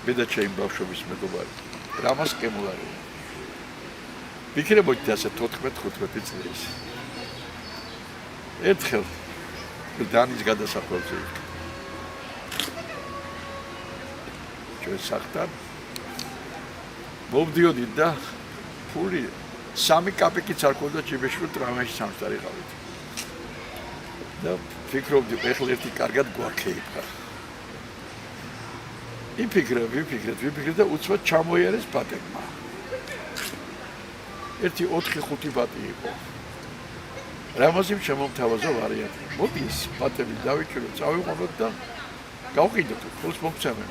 მე და ჩემი ბავშვობის მეგობარი. რამას კემულარი. ვიქნებოდი ასე 14-15 წლის. ერთხელ დანის გადასახვალზე ჩვენ სახთან მოვდიოდი და ფული 3 კაპიკიც არ ქონდა ჯიბეში რომ ტრამვაიში სამშტარიყავით. და ფიქრობდი ეხლა ერთი კარგად გვაქეიფა. ვიფიქრეთ და უცბად ჩამოიარეს ბატებმა. ერთი 4-5 ბატი იყო. რამაზიმ შემომთავაზა ვარიანტი. მოდი ეს ბატები დავიჭირო, წავიყვანოთ და გავყიდოთ, ფულს მოგცემენ.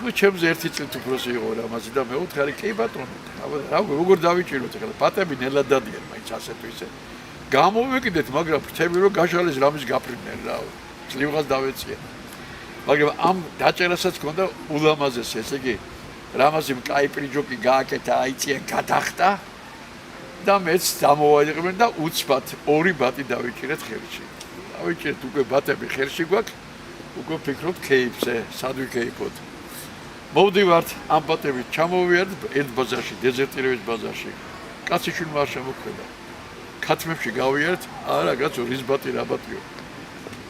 ნუ ჩემზე ერთი წლით უფროსი იყო რამაზი და მეოთხე არის კი ბატონო. როგორ დავიჭიროთ ახლა ბატები ნელად დადიან მაინც ასე თუ ისე. გამოვეკიდეთ, მაგრამ ფრთები რომ გაშალეს რამის გაფრინდნენ რა. ძლივღაც დავეწია. მაგრამ ამ დაჭერასაც ჰქონდა ულამაზესი, ესე იგი რამაზიმ კაი პრიჯოკი გააკეთა, აიწია, გადახტა და მეც დამოვაიღებენ და უცბად 2 ბატი დავიჭირეთ ხელში. დავიჭირეთ უკვე ბატები ხელში გვაქვს, უკვე ფიქრობთ კეიფზე, სად ვიკეიფოთ. მოვდივართ ამ ბატებით ჩამოვიართ ერთ ბაზარში, დეზერტირების ბაზარში. კაცი შვილმა არ შემოქმედა. ქათმებში გავიართ, არა კაცო, რის ბატი რა ბატიო.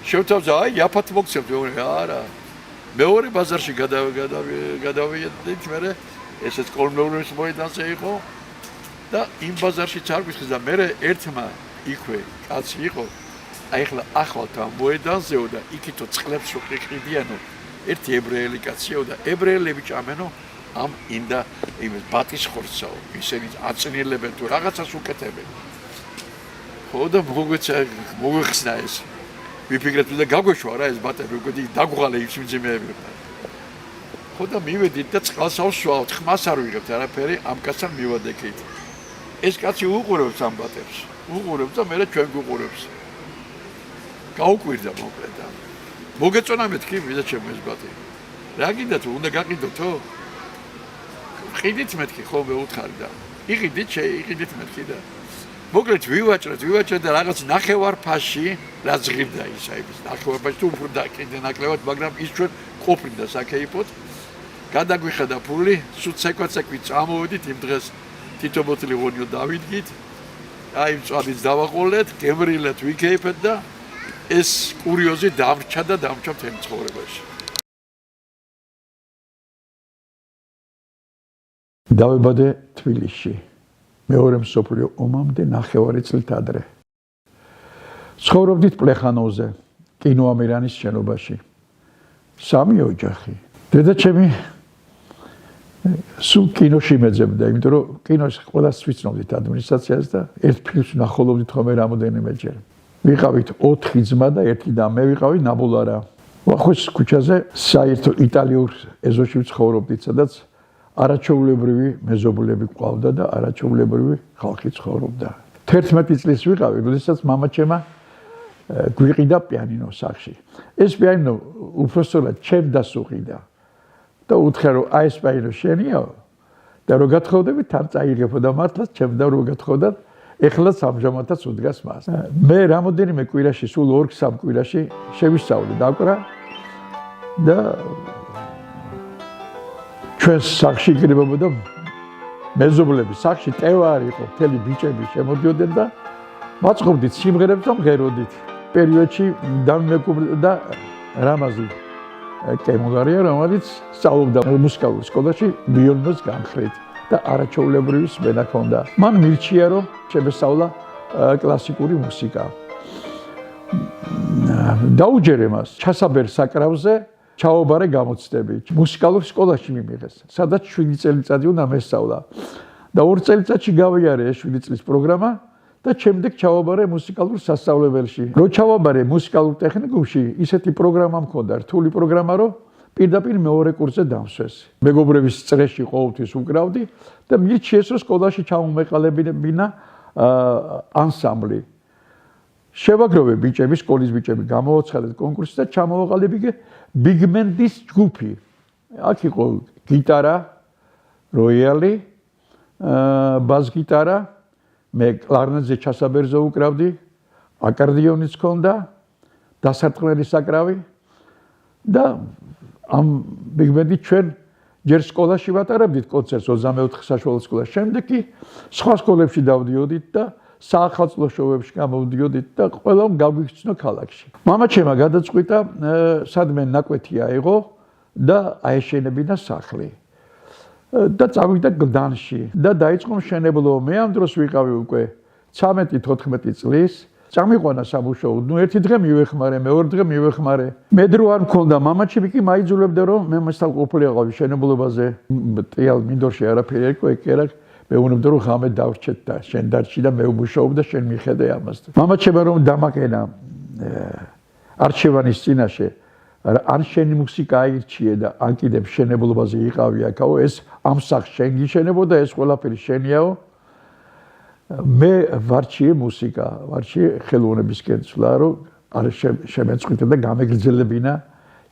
შევთავაზა, აი, იაფად მოგცემთ, არა. მეორე ბაზარში გადავიედით, მერე ესეც კოლმეურების მოედანზე იყო და იმ ბაზარშიც არ გვიხსნა და მერე ერთმა იქვე კაცი იყო. აი ახლა ახალთ ამ მოედანზეო და იქითო წყლებს რო ყიდიანო, ერთი ებრაელი კაციო და ებრაელები ჭამენო ამ ინდა იმ ბატის ხორცაო. ისინი აწნილებენ თუ რაღაცას უკეთებენ. ხო და მოგვიხსნა ეს. ვიფიქრეთ და გაგვეშვა რა ეს ბატები უკვე დაგუღალე ის მძიმეები. ხო და მივედით და წყალს ავსვავთ, ხმას არ ვიღებთ არაფერი, ამ კაცთან მივადექით. ეს კაცი უყურებს ამ ბატებს. უყურებს და მერე ჩვენ გვუყურებს. გაუკვირდა მოკლედ. მოგეწონა მეთქი ვიდა ჩემო ეს ბატი. რა გინდა თუ უნდა გაყიდოთო? ყიდით მეთქი ხო მე უთხარი და იყიდით მეთქი და მოკლედ ვივაჭრეთ და რაღაც ნახევარ ფასში რა ზღირდა ის აი ეს ნახევარ ფასში თუ უფრო დაკიდე ნაკლებად, მაგრამ ის ჩვენ ყოფნიდა საკეიფოთ. გადაგვიხადა ფული, სულ ცეკვი წამოვედით იმ დღეს თითო ბოთლი ღონიო დავიდგით. აი მწვანეც დავაყოლეთ, გემრიელად ვიკეიფეთ და ეს კურიოზი დამრჩა მთელ ცხოვრებაში. დავებადე თბილისში. მეორე მსოფლიო ომამდე 9 წლით ადრე. ცხოვრობდით პლეხანოვზე, კინოამირანის შენობაში. 3 ოჯახი. დედაჩემი სულ კინოში მეძებდა, იმიტომ რომ კინოს ყველას ვიცნობდით ადმინისტრაციას და ერთ ფილმს ვნახულობდით ხოლმე რამოდენიმეჯერ. ვიყავით 4 ძმა და 1 და მე ვიყავი ნაბოლარა. ვახოს ქუჩაზე საერთო იტალიურ ეზოში ცხოვრობდით, სადაც არაჩვეულებრივი მეზობლები ყავდა და არაჩვეულებრივი ხალხი ცხოვრობდა. 11 წლის ვიყავი, როდესაც მამაჩემა გვიყიდა პიანინო სახში. ეს პიანინო უბრალოდ ჩემ დასუყიდა და უთხრა რომ აი ეს პიანინო შენიო და რო გათხოვდები თან წაიღებო და მართლაც ჩემ და რო გათხოვდათ ეხლაც ამჟამადაც უდგას მას. მე რამოდენიმე კვირაში, სულ 2-3 კვირაში შევისწავლე დაკვრა და ჩვენ სახში იგრებოდა მეზობლები, სახში ტევა არ იყო, მთელი ბიჭები შემოდიოდნენ და მაწყობდით სიმღერებს და მღეროდით. პერიოდში დამემკვიდრდა რამაზი კემულარია, რომელიც სწავლობდა მუსიკალურ სკოლაში ვიოლინოს განხრით და არაჩვეულებრივი სმენა ჰქონდა. მან მირჩია რომ შემესწავლა კლასიკური მუსიკა. დაუჯერე მას ჩასაბერ საკრავზე ჩაობარე გამოცდები. მუსიკალურ სკოლაში მიმიღეს, სადაც 7 წელიწადი უნდა მესწავლა. და 2 წელიწადში გავიარე ეს 7 წლის პროგრამა და შემდეგ ჩავაბარე მუსიკალურ სასწავლებელში. რო ჩავაბარე მუსიკალურ ტექნიკუმში, ისეთი პროგრამა მქონდა, რთული პროგრამა, რომ პირდაპირ მეორე კურსზე დამსვეს. მეგობრების წრეში ყოველთვის უკრავდი და მირჩიეს რომ სკოლაში ჩამომეყალებინა ანსამბლი. შევაგროვე ბიჭები, სკოლის ბიჭები, გამოვაცხადეთ კონკურსი და ჩამოვაყალიბე ბიგმენდის ჯგუფი. აქ იყო გიტარა, როიალი, ბას-გიტარა, მე კლარნეტზე ჩასაბერზე უკრავდი, აკორდეონიც ჰქონდა, დასარტყმელი საკრავი და ამ ბიგბენდით ჩვენ ჯერ სკოლაში ვატარებდით კონცერტს 24 საშუალო სკოლაში. შემდეგ კი სხვა სკოლებში დავდიოდით და საახალწლო შოუებში გამოვდიოდით და ყველამ გავგვიხსნო ქალაქში. მამაჩემმა გადაწყვიტა სადმე ნაკვეთი აიღო და აეშენებინა სახლი. და წავიდა გლდანში და დაიწყო მშენებლობა. მე ამ დროს ვიყავი უკვე 13-14 წლის. წამიყვანა სამუშაოდ. ნუ ერთი დღე მივეხმარე, მეორე დღე მივეხმარე. მე დრო არ მქონდა, მამაჩემი კი მაიძულებდა რომ მე მოსალყოფილიყავი მშენებლობაზე. ტიალ მინდორში არაფერი იყო, ეგ არა. მეუბნებდა რომ ღამე დავრჩეთ და შენ დარჩი და მე ვმუშაობ და შენ მიხედე ამას. მამაჩემ რომ დამაკენა არჩევანის წინაშე ან შენი მუსიკა აირჩიე და ან კიდევ მშენებლობაზე იყავი აქაო, ეს ამ სახს შენ გიშენებოდა, ეს ყველაფერი შენიაო. მე ვარჩიე მუსიკა, ვარჩიე ხელოვნებისკენ ცვლა, რომ არ შემეწყვიტა და გამეგრძელებინა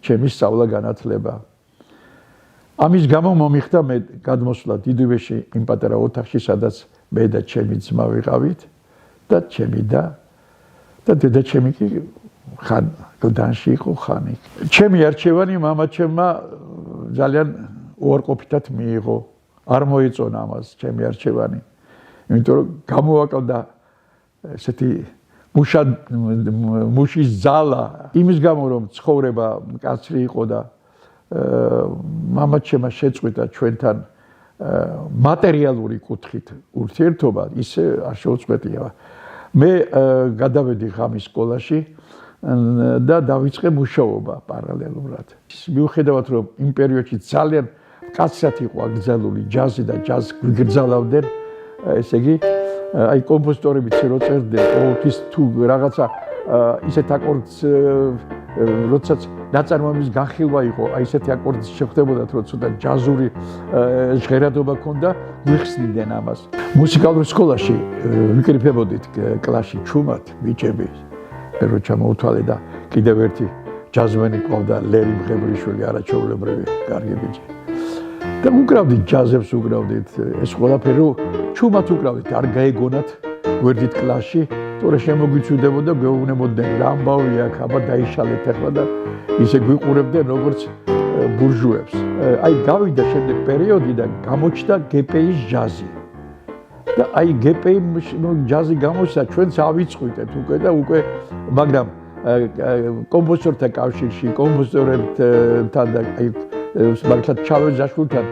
ჩემი სწავლა განათლება. ამის გამო მომიხდა მე გადმოსვლა დიდუბეში იმ პატარა ოთახში, სადაც მე და ჩემი ძმა ვიყავით და ჩემი და დედაჩემი კი ხან გლდანში იყო ხანი. ჩემი არჩევანი მამაჩემმა ძალიან უარყოფითად მიიღო. არ მოეწონა ამას ჩემი არჩევანი. იმიტომ რომ გამოვაკლდა ესეთი მუშის ძალა იმის გამო რომ ცხოვრება მკაცრი იყო და მამაჩემმა შეწყვიტა ჩვენთან მატერიალური კუთხით ურთიერთობა, ისე არ შეუწყვეტია. მე გადავედი ღამის სკოლაში და დავიწყე მუშაობა პარალელურად. მიუხედავად რომ იმ პერიოდში ძალიან მკაცრად იყო აკრძალული ჯაზი და ჯაზს გვიგრძალავდნენ, ესე იგი, აი კომპოზიტორებიც რო წერდნენ, ყოველთვის თუ რაღაცა ისეთ აკორდს როდესაც ნაწარმოების განხილვა იყო, აი ესეთი აკორდი შეხვდებოდათ, რომ ცოტა ჯაზური ჟღერადობა ქონდა, ვიხსნიდნენ ამას. მუსიკალურ სკოლაში ვიკრიფებოდით კლასში ჩუმად ბიჭები. მე რო ჩამოვთვალე და კიდევ ერთი ჯაზმენი ყავდა ლერი მღებრიშვილი, არაჩვეულებრივი კარგი ბიჭი. და უკრავდით ჯაზებს, უკრავდით ეს ყველაფერი ჩუმად უკრავდით, არ გაეგონათ გვერდით კლასში. თორე შემოგვიცუდებოდა, გვეუბნებოდნენ რა ამბავი აქ, აბა დაიშალეთ ახლა და ისე გვიყურებდნენ როგორც ბურჟუებს. აი გავიდა შემდეგ პერიოდი და გამოჩნდა გპ-ის ჯაზი. და აი გპ-ის ჯაზი გამოსცა, ჩვენც ავიწყვიტეთ უკვე და უკვე, მაგრამ კომპოზიტორთა კავშირში, კომპოზიტორებთან და აი მაგალითად ჩავენ ზაშვილთან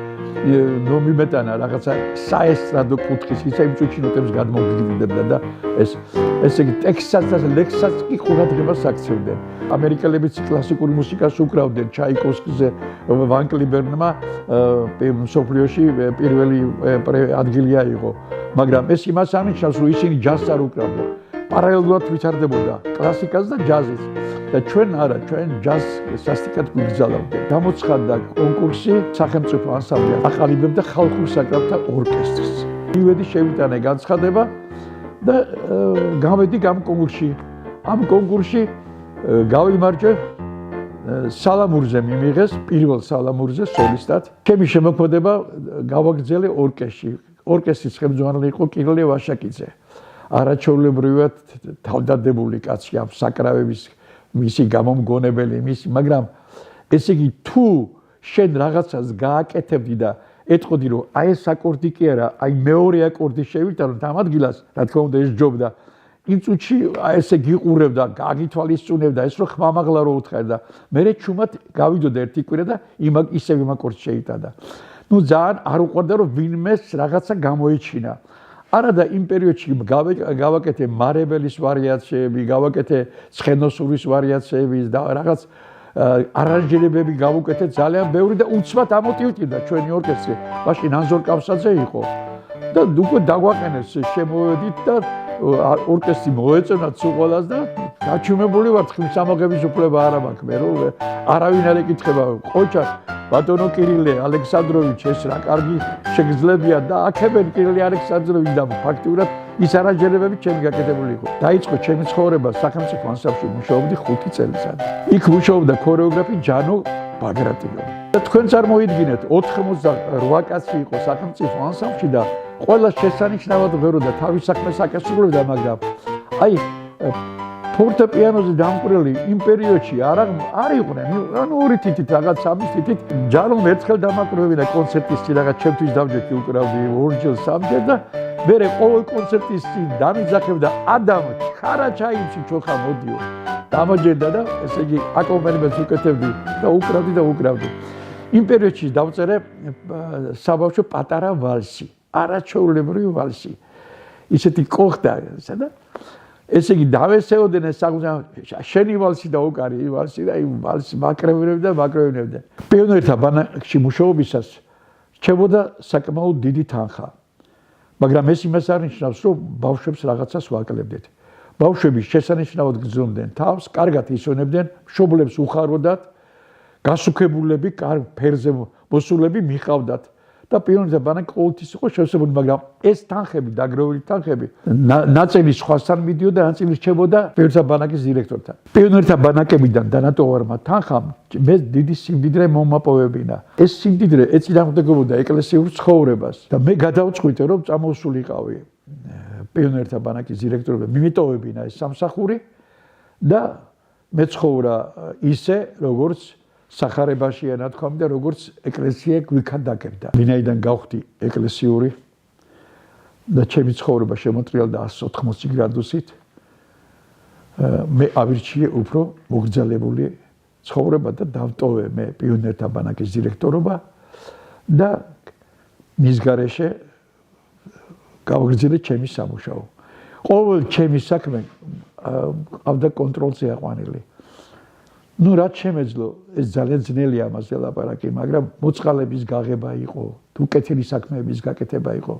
მომიმეტანა რაღაცა საესტრადო კუთხის ისე იმ წუთში ნოტებს გადმოგიგდებდა და ესე იგი ტექსტსაც და ლექსსაც კი ყურადღებას აქცევდნენ. ამერიკელებიც კლასიკური მუსიკას უკრავდნენ, ჩაიკოვსკიზე, ვან კლიბერნმა მსოფლიოში პირველი ადგილი აიღო. მაგრამ ეს იმას ანიშნავს, რომ ისინი ჯაზს არ უკრავდნენ. პარალელურად ვითარდებოდა კლასიკას და ჯაზის. და ჩვენ არა, ჩვენ ჯაზს სასტიკად გვიგზავნებდნენ. გამოცხადდა კონკურსი სახელმწიფო ანსამბლი აყალიბებდა ხალხურ საკრავთა ორკესტრს. მივედი შევიტანე განცხადება და გავედი ამ კონკურსში. ამ კონკურსში გავიმარჯვე სალამურზე მიმიღეს, პირველ სალამურზე სოლისტად. ჩემი შემოქმედება გავაგრძელე ორკესტრში. ორკესტრის ხელმძღვანელი იყო კირილე ვაშაკიძე. არაჩვეულებრივად თავდადებული კაცი ამ საკრავების მისი გამომგონებელი მისი, მაგრამ ესე იგი თუ შენ რაღაცას გააკეთებდი და ეთყოდი რომ აი ეს აკორდი კი არა, აი მეორე აკორდი შევიტანო და ამ ადგილას, რა თქმა უნდა ეს ჯობდა. იმ წუთში აი ესე გიყურებდა, გაგითვალისწინებდა ეს რომ ხმამაღლა რო უთხარ და მე ჩუმად გავიდოდა ერთი კვირა და ისევ იმ აკორდს შეიტანა. ნუ ძალიან არ უყვარდა რომ ვინმეს რაღაცა გამოიჩინა. არა და იმ პერიოდში გავაკეთე მარებელის ვარიაციები, გავაკეთე ცხენოსურის ვარიაციები და რაღაც არანჟირებები გავუკეთე ძალიან ბევრი და უცბად ამოტივტივდა ჩვენი ორკესტრი. მაშინ ანზორ კავსაძე იყო და უკვე დაგვაყენეს შემოვედით და ორკესტრი მოეწონათ სულ და გაჩუმებული ვარ, ხმისამოღების უფლება არ მაქვს მე რომ არავინ არ ეკითხება ყოჩა ბატონო კირილე ალექსანდროვიჩ ეს რა კარგი შეგძლებია და აქებენ კირილე ალექსანდროვიჩ და ფაქტურად ის არანჟირებები ჩემი გაკეთებული იყო. დაიწყო ჩემი ცხოვრება სახელმწიფო ანსამბლში მუშაობდი 5 წელიწად. იქ მუშაობდა ქორეოგრაფი ჯანო ბაგრატიონი. და თქვენც არ მოიდგინეთ 88 კაცი იყო სახელმწიფო ანსამბლში და ყველა შესანიშნავად ღეროდა თავის საქმეს აკეთებდა, მაგრამ აი ფორტეპიანოზე დამკვირველი იმ პერიოდში არ იყვნენ. ანუ ორი თითით რაღაც სამი თითით ჯარომ ერთხელ დამაკვრევინა კონცერტის წინ რაღაც ჩემთვის დავჯექი უკრავდი ორჯერ სამჯერ და მერე ყოველ კონცერტის წინ დამიძახებდა ადამ ხარაჩაიმში ჩოხა მოდიო. დამაჯერდა და ესე იგი აკომპანიმენტს უკეთებდი და უკრავდი. იმ პერიოდში დავწერე საბავშვო პატარა ვალსი, არაჩვეულებრივი ვალსი. ისეთი კოხდა და ესე იგი დავესეოდნენ შენი ვალსი და უკარი ვალსი და იმ ვალსს მაკრევინებდა. პიონერთა ბანაკში მუშაობისას რჩებოდა საკმაოდ დიდი თანხა. მაგრამ ეს იმას არ ნიშნავს, რომ ბავშვებს რაღაცას ვაკლებდეთ. ბავშვები შესანიშნავად გრძნობდნენ თავს, კარგად ისვენებდნენ, მშობლებს უხაროდათ, გასუქებულები, კარგ ფერზე მოსულები მიყავდათ. და პიონერთა ბანაკი ყოველთვის იყო შევსებული, მაგრამ ეს თანხები, დაგროვილი თანხები, ნაწილი სხვასთან მიდიოდა, ნაწილი რჩებოდა პიონერთა ბანაკის დირექტორთან. პიონერთა ბანაკებიდან დანატოვარმა თანხამ მე დიდი სიმდიდრე მომაპოვებინა. ეს სიმდიდრე ეწინააღმდეგებოდა ეკლესიურ ცხოვრებას და მე გადავწყვიტე, რომ წამოსულიყავი პიონერთა ბანაკის დირექტორობა, მიმიტოვებინა ეს სამსახური და მეცხოვრა ისე, როგორც სახარებაშია ნათქვამი და როგორც ეკლესია გვიქადაგებდა. ვინაიდან გავხდი ეკლესიური და ჩემი ცხოვრება შემოტრიალდა 180 გრადუსით, მე ავირჩიე უფრო მოგრძალებული ცხოვრება და დავტოვე მე პიონერთა ბანაკის დირექტორობა და მის გარეშე გავგრძელე ჩემი სამუშაო. ყოველ ჩემი საქმე ყავდა კონტროლზე აყვანილი. ნუ რაც შემეძლო, ეს ძალიან ძნელია ამაზე ლაპარაკი, მაგრამ მოწყალების გაღება იყო, თუ კეთილი საქმეების გაკეთება იყო.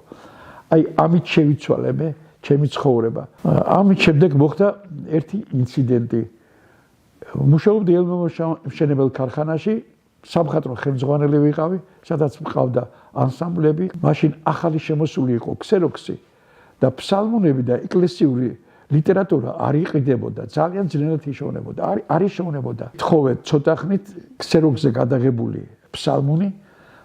აი, ამით შევიცვალე მე ჩემი ცხოვრება. ამით შემდეგ მოხდა ერთი ინციდენტი. მუშაობდი ელმომშენებელ ქარხანაში, სამხატვრო ხელმძღვანელი ვიყავი, სადაც მყავდა ანსამბლები, მაშინ ახალი შემოსული იყო ქსეროქსი და ფსალმუნები და ეკლესიური ლიტერატურა არ იყიდებოდა, ძალიან ძნელად იშოვნებოდა, არ იშოვნებოდა. თხოვე ცოტა ხნით ქსეროქსზე გადაღებული ფსალმუნი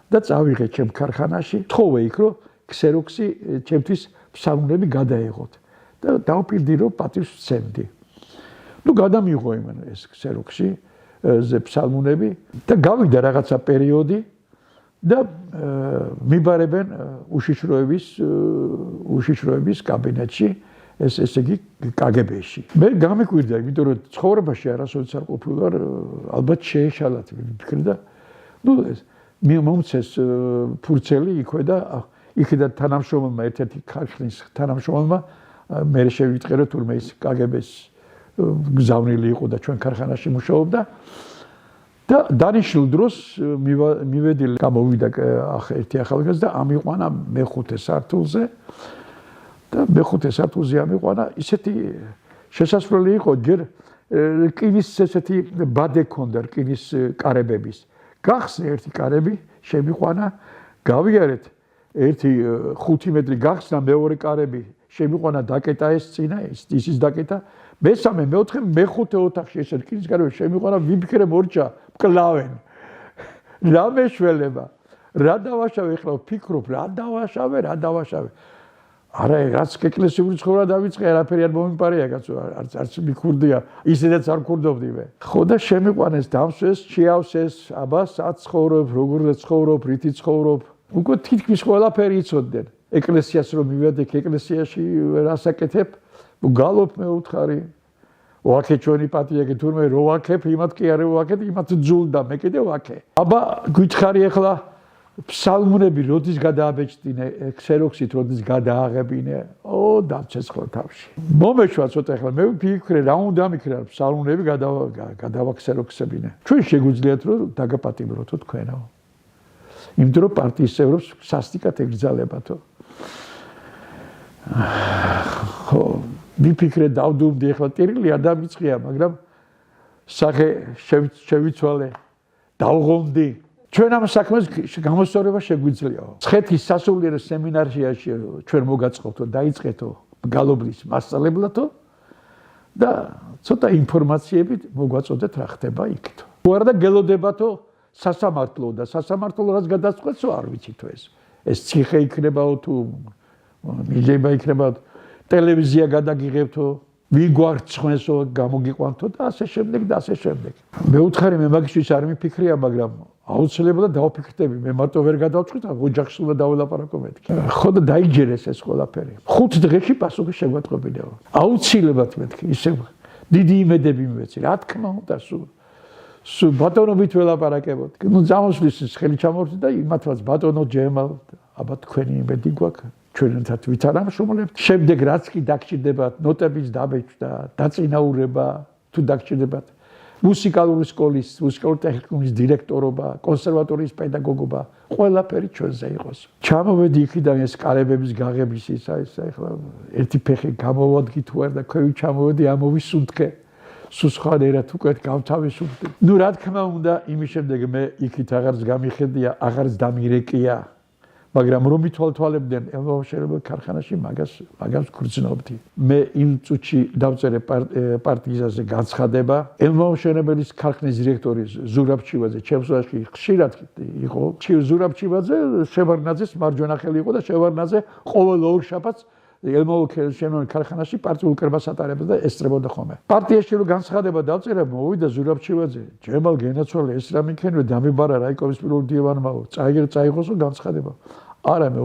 და წავიღე ჩემ ქარხანაში, თხოვე იქ რომ ქსეროქსი ჩემთვის ფსალმუნები გადაეღოთ და დავპირდი რომ პატივს ვცემდი. ნუ გადამიღო იმან ეს ქსეროქსი ზე ფსალმუნები და გავიდა რაღაცა პერიოდი და მიბარებენ უშიშროების კაბინეტში ესე იგი კგბ-ში. მე გამიკვირდა, იმიტომ რომ ცხოვრებაში არასოდეს არ ყოფილვარ, ალბათ შეეშალათ ვფიქრე და ნუ ეს მომცეს ფურცელი იქვე და იქიდან თანამშრომელმა ერთ-ერთი ქარხნის თანამშრომელმა მე შევიტყე რომ თურმე ის კგბ-ს გზავნილი იყო და ჩვენ ქარხანაში მუშაობდა და დანიშნულ დროს მივედი გამოვიდა ერთი ახალგაზრდა ამიყვანა მეხუთე სართულზე და მეხუთე სართულზე ამიყვანა ისეთი შესასვლელი იყო ჯერ რკინის ესეთი ბადე ქონდა რკინის კარებების გახსნე ერთი კარები შემიყვანა გავიარეთ ერთი 5 მეტრი გახსნა მეორე კარები შემიყვანა დაკეტა ეს წინა ისის დაკეტა მესამე მეოთხე მეხუთე ოთახში ეს რკინის კარები შემიყვანა ვიფიქრე მორჩა მკლავენ რა მეშველება რა დავაშავე ახლა ვფიქრობ რა დავაშავე არა რაც ეკლესიური ცხოვრება დავიწყე არაფერი არ მომიპარეა კაცო არც მიქურდია ისედაც არ ქურდობდი მე ხო და შემიყვანეს დამსვეს შეავსეს აბა სად ცხოვრობ როგორ ცხოვრობ რითი ცხოვრობ უკვე თითქმის ყველაფერი იცოდნენ ეკლესიას რომ მივედექ ეკლესიაში რას აკეთებ გალობ მე უთხარი ვაკე ჩვენი პატიაკი თურმე რო ვაკებ იმათ კი არ ვაკებ იმათ ძულდა მე კიდე ვაკე აბა გითხარი ახლა ფსალმუნები როდის გადააბეჭდინე ქსეროქსით როდის გადააღებინე ო დარჩეს ხო თავში მომეშვა ცოტა ახლა მე ვფიქრე რა უნდა მიქრა ფსალმუნები გადავაქსეროქსებინე ჩვენ შეგვიძლიათ რომ დაგაპატიმროთო თქვენო იმიტომ რომ პარტიის წევრებს სასტიკად ეკრძალებათო ხო მიფიქრე დავდუმდი ახლა ტირილი არ დამიწყია მაგრამ სახე შევიცვალე დავღონდი ჩვენ ამ საქმეს გამოსწორება შეგვიძლიაო ცხეთის სასულიერო სემინარიაში ჩვენ მოგაწყობთო დაიწყეთო გალობლის მასწავლებლათო და ცოტა ინფორმაციებით მოგვაწოდეთ რა ხდება იქითო თუ არა და გელოდებათო სასამართლო და სასამართლო რაც გადაწყვეტსო არ ვიცითო ეს ციხე იქნებაო თუ მიჯება იქნება ტელევიზია გადაგიღებთო ვინ გვარცხვენსო გამოგიყვანთო და ასე შემდეგ და ასე შემდეგ. მე უთხარი მე მაგისთვის არ მიფიქრია, მაგრამ აუცილებლად დავფიქრდები. მე მარტო ვერ გადავწყვიტა, ოჯახს უნდა დაველაპარაკო მეთქი. ხო და დაიჯერეს ეს ყველაფერი. 5 დღეში პასუხი შეგვატყობინებო. აუცილებლად მეთქი, ისე დიდი იმედები მივეცი. რა თქმა უნდა, სულ ბატონობით ველაპარაკებოდ. ნუ ძამოსვლის ხელი ჩამორთი და იმათაც ბატონო ჯემალ, აბა თქვენი იმედი გვაქვს. ჩვენთან ვითარამშრომლებთ. შემდეგ რაც კი დაგჭირდებათ, ნოტების დაბეჭდა, დაწინაურება, თუ დაგჭირდებათ, მუსიკალური სკოლის, მუსიკალური ტექნიკუმის დირექტორობა, კონსერვატორიის პედაგოგობა, ყველაფერი ჩვენზე იყოს. ჩამოვედი იქიდან ეს კარებების გაღების ისა ახლა ერთი ფეხი გამოვადგი თუ არ და ქვევი ჩამოვედი ამოვისუნთქე. სულ სხვადასხვა უკვე გავთავისუფლდი. ნუ რა თქმა უნდა, იმის შემდეგ მე იქით აღარც გამიხედია, აღარც დამირეკია. მაგრამ რომ მithვალთვალებდნენ ელმომშენებელ ქარხანაში მაგას გრძნობდი. მე იმ წუთში დავწერე პარტიზაზე განცხადება. ელმომშენებელის ქარხნის დირექტორი ზურაბ ჩივაძე ჩემს ვაში ხშირად იყო. ზურაბ-ჩივაძე შევარნაძეს მარჯვენა ხელი იყო და შევარნაძე ყოველ ორ შაბათს ელმომშენებელ ქარხანაში პარტიულ კრებას ატარებდა და ესწრებოდა ხოლმე. პარტიაში რომ განცხადება დავწერა, მოვიდა ზურაბ ჩივაძე, ჯემალ გენაცვალე ეს რა მიქენიო დამიბარა რაიკოვის პირველ დიევანმაო, წაიღოსო განცხადება. არა მე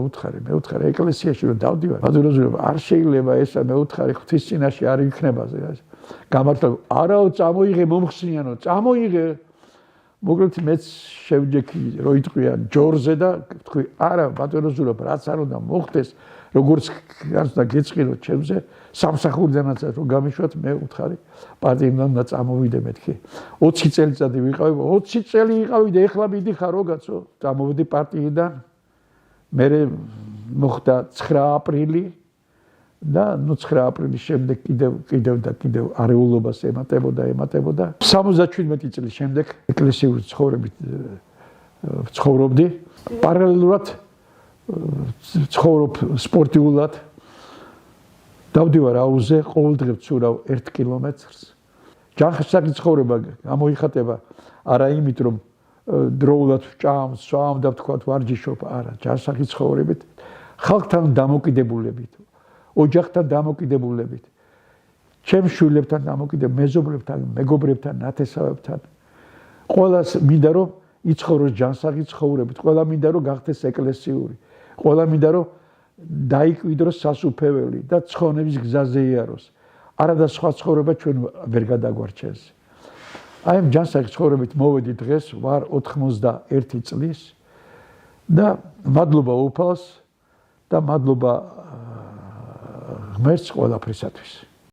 უთხარი ეკლესიაში რომ დავდივარ ბატონო არ შეიძლება ესა მე უთხარი ღვთის წინაშე არ იქნება გამართლა არაო წამოიღე მომხსნიანო წამოიღე მოკლედ მეც შევჯექი რო იტყვია ჯორზე და თქვი არა ბატონო ზურაბ რაც არ უნდა მოხდეს როგორც განსდა გეწყირო ჩემზე სამსახურიდანაც რომ გამიშვათ მე უთხარი პარტიიდან და წამოვიდე მეთქი 20 წელიწადი ვიყავი 20 წელი ვიყავი და ეხლა მიდიხარ როგაცო წამოვიდი პარტიიდან მე მოხდა 9 აპრილი და ნუ 9 აპრილის შემდეგ კიდევ არეულობას ემატებოდა 77 წლის შემდეგ ეკლესიური ცხოვრებით ცხოვრობდი პარალელურად ცხოვრობ სპორტიულად დავდივარ აუზზე ყოველდღე ვცურავ 1 კილომეტრს ჯანსაღი ცხოვრება გამოიხატება არა იმით რომ დროულად ჭამს, სვამ და თქვათ ვარჯიშობ, არა, ჯანსაღი ცხოვრებით, ხალხთან დამოკიდებულებით, ოჯახთან დამოკიდებულებით, ჩემს შვილებთან დამოკიდებულებით, მეზობლებთან, მეგობრებთან, ნათესავებთან. ყველას მინდა რომ იცხოვროს ჯანსაღი ცხოვრებით, ყველა მინდა რომ გახდეს ეკლესიური, ყველა მინდა რომ დაიკვიდროს სასუფეველი და ცხონების გზაზე იაროს. არა და სხვა ცხოვრება ჩვენ ვერ გადაგვარჩენს. აი ამ ჯანსაღი ცხოვრებით მოვედი დღეს ვარ 91 წლის და მადლობა უფალს და მადლობა ღმერთს ყველაფრისათვის